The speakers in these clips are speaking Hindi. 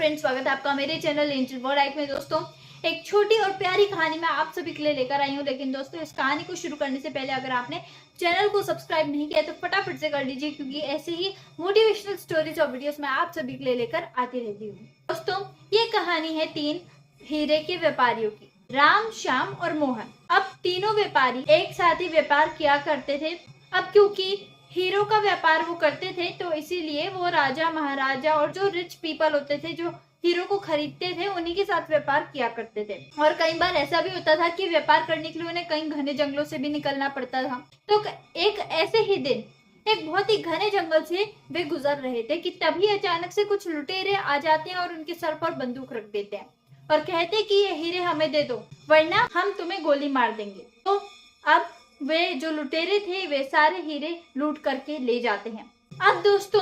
फ्रेंड्स, स्वागत है आपका मेरे चैनल एंजल वर्ल्ड लाइफ में। दोस्तों, एक छोटी और प्यारी कहानी मैं आप सभी के लिए लेकर आई हूँ। लेकिन दोस्तों, इस कहानी को शुरू करने से पहले अगर आपने चैनल को सब्सक्राइब नहीं किया तो फटाफट से कर लीजिए, क्योंकि ऐसे ही मोटिवेशनल स्टोरीज और वीडियोस मैं आप सभी के लिए लेकर आती रहती हूँ। दोस्तों, ये कहानी है 3 हीरे के व्यापारियों की, राम, श्याम और मोहन। अब तीनों व्यापारी एक साथ ही व्यापार किया करते थे। अब क्योंकि हीरो का व्यापार वो करते थे, तो इसीलिए वो राजा, महाराजा और जो रिच पीपल होते थे जो हीरो को खरीदते थे, उन्हीं के साथ व्यापार किया करते थे। और कई बार ऐसा भी होता था कि व्यापार करने के लिए उन्हें कई घने जंगलों से भी निकलना पड़ता था। तो एक ऐसे ही दिन एक बहुत ही घने जंगल से वे गुजर रहे थे कि तभी अचानक से कुछ लुटेरे आ जाते हैं और उनके सर पर बंदूक रख देते हैं और कहते कि ये हीरे हमें दे दो, वरना हम तुम्हें गोली मार देंगे। तो अब वे जो लुटेरे थे वे सारे हीरे लूट करके ले जाते हैं। अब दोस्तों,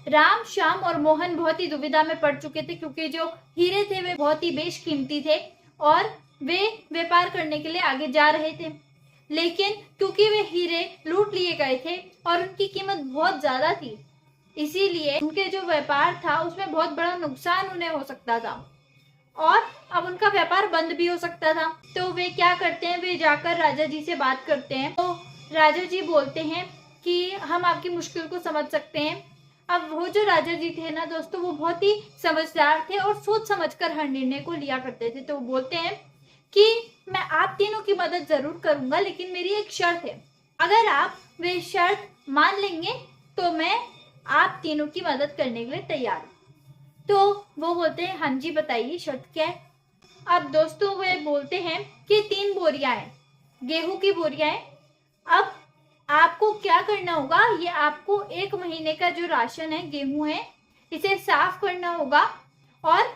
राम, श्याम और मोहन बहुत ही दुविधा में पड़ चुके थे, क्योंकि जो हीरे थे वे बहुत ही बेशकीमती थे और वे व्यापार करने के लिए आगे जा रहे थे। लेकिन क्योंकि वे हीरे लूट लिए गए थे और उनकी कीमत बहुत ज्यादा थी, इसीलिए उनके जो व्यापार था उसमें बहुत बड़ा नुकसान उन्हें हो सकता था और अब उनका व्यापार बंद भी हो सकता था। तो वे क्या करते हैं, वे जाकर राजा जी से बात करते हैं। तो राजा जी बोलते हैं कि हम आपकी मुश्किल को समझ सकते हैं। अब वो जो राजा जी थे ना दोस्तों, वो बहुत ही समझदार थे और सोच समझकर हर निर्णय को लिया करते थे। तो वो बोलते हैं कि मैं आप तीनों की मदद जरूर करूंगा, लेकिन मेरी एक शर्त है। अगर आप वे शर्त मान लेंगे तो मैं आप तीनों की मदद करने के लिए तैयार हूँ। तो वो बोलते हैं, हाँ जी बताइए शर्त क्या है। अब दोस्तों वे बोलते हैं कि 3 बोरियां हैं, गेहूं की बोरियां हैं। अब आपको क्या करना होगा, ये आपको 1 महीने का जो राशन है, गेहूं है, इसे साफ करना होगा और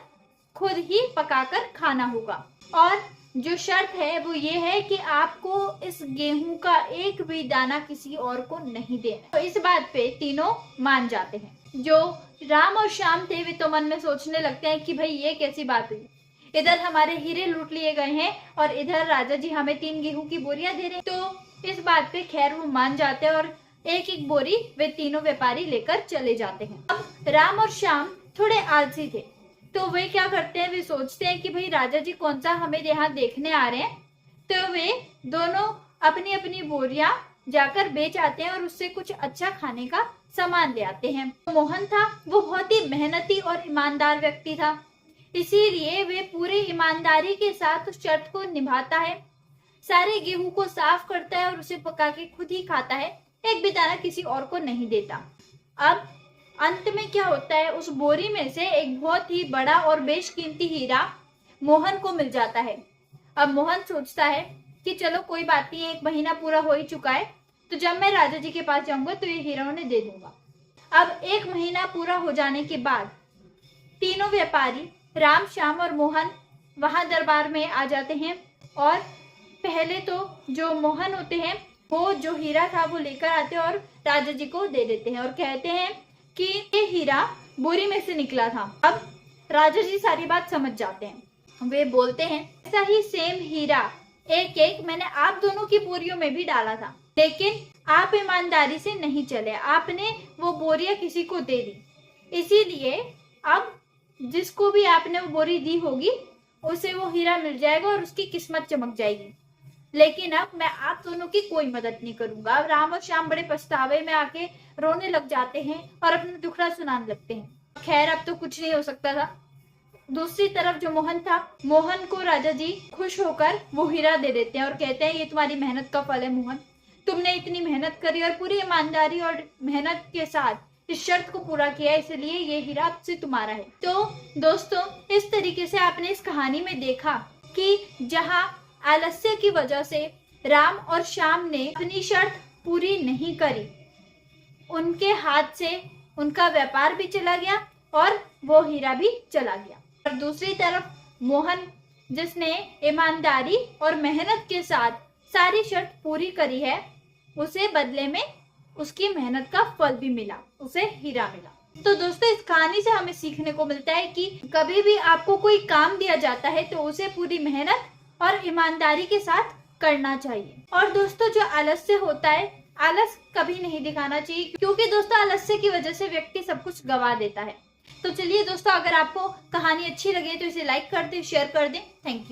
खुद ही पकाकर खाना होगा। और जो शर्त है वो ये है कि आपको इस गेहूं का एक भी दाना किसी और को नहीं देना। तो इस बात पे तीनों मान जाते हैं। जो राम और श्याम थे वे तो मन में सोचने लगते हैं कि भाई ये कैसी बात हुई, इधर हमारे हीरे लूट लिए गए हैं और इधर राजा जी हमें 3 गेहूं की बोरियां दे रहे हैं। तो इस बात पे खैर वो मान जाते हैं और एक एक बोरी वे तीनों व्यापारी लेकर चले जाते हैं। अब राम और श्याम थोड़े आलसी थे, तो वे क्या करते हैं, वे सोचते हैं कि भाई राजा जी कौन सा हमें यहाँ देखने आ रहे हैं। तो वे दोनों अपनी अपनी बोरियां जाकर बेच आते हैं और उससे कुछ अच्छा खाने का सामान ले आते हैं। मोहन था, वो बहुत ही मेहनती और ईमानदार व्यक्ति था, इसीलिए वे पूरी ईमानदारी के साथ उस शर्त को निभाता है। सारे गेहूं को साफ करता है और उसे पका के खुद ही खाता है, एक भी दाना किसी और को नहीं देता। अब अंत में क्या होता है, उस बोरी में से एक बहुत ही बड़ा और बेशकीमती हीरा मोहन को मिल जाता है। अब मोहन सोचता है कि चलो कोई बात नहीं, 1 महीना पूरा हो ही चुका है, तो जब मैं राजा जी के पास जाऊंगा तो ये हीरा उन्हें दे दूंगा। अब 1 महीना पूरा हो जाने के बाद तीनों व्यापारी राम, श्याम और मोहन वहां दरबार में आ जाते हैं और पहले तो जो मोहन होते हैं वो जो हीरा था वो लेकर आते हैं और राजा जी को दे देते हैं और कहते हैं कि ये हीरा बोरी में से निकला था। अब राजा जी सारी बात समझ जाते हैं। वे बोलते हैं, ऐसा ही सेम हीरा एक एक मैंने आप दोनों की बोरियों में भी डाला था, लेकिन आप ईमानदारी से नहीं चले, आपने वो बोरियां किसी को दे दी। इसीलिए अब जिसको भी आपने वो बोरी दी होगी उसे वो हीरा मिल जाएगा और उसकी किस्मत चमक जाएगी, लेकिन अब मैं आप दोनों की कोई मदद नहीं करूंगा। अब राम और श्याम बड़े पछतावे में आके रोने लग जाते हैं और अपना दुखड़ा सुनाने लगते हैं। खैर अब तो कुछ नहीं हो सकता था। दूसरी तरफ जो मोहन था, मोहन को राजा जी खुश होकर वो हीरा दे देते हैं और कहते हैं, ये तुम्हारी मेहनत का फल है मोहन, तुमने इतनी मेहनत करी और पूरी ईमानदारी और मेहनत के साथ इस शर्त को पूरा किया, इसलिए ये हीरा अब से तुम्हारा है। तो दोस्तों, इस तरीके से आपने इस कहानी में देखा कि जहाँ आलस्य की वजह से राम और श्याम ने अपनी शर्त पूरी नहीं करी, उनके हाथ से उनका व्यापार भी चला गया और वो हीरा भी चला गया। और दूसरी तरफ मोहन, जिसने ईमानदारी और मेहनत के साथ सारी शर्त पूरी करी है, उसे बदले में उसकी मेहनत का फल भी मिला, उसे हीरा मिला। तो दोस्तों, इस कहानी से हमें सीखने को मिलता है कि कभी भी आपको कोई काम दिया जाता है तो उसे पूरी मेहनत और ईमानदारी के साथ करना चाहिए। और दोस्तों, जो आलस्य होता है, आलस कभी नहीं दिखाना चाहिए, क्योंकि दोस्तों आलस्य की वजह से व्यक्ति सब कुछ गवा देता है। तो चलिए दोस्तों, अगर आपको कहानी अच्छी लगे तो इसे लाइक कर दें, शेयर कर दें। Thank you.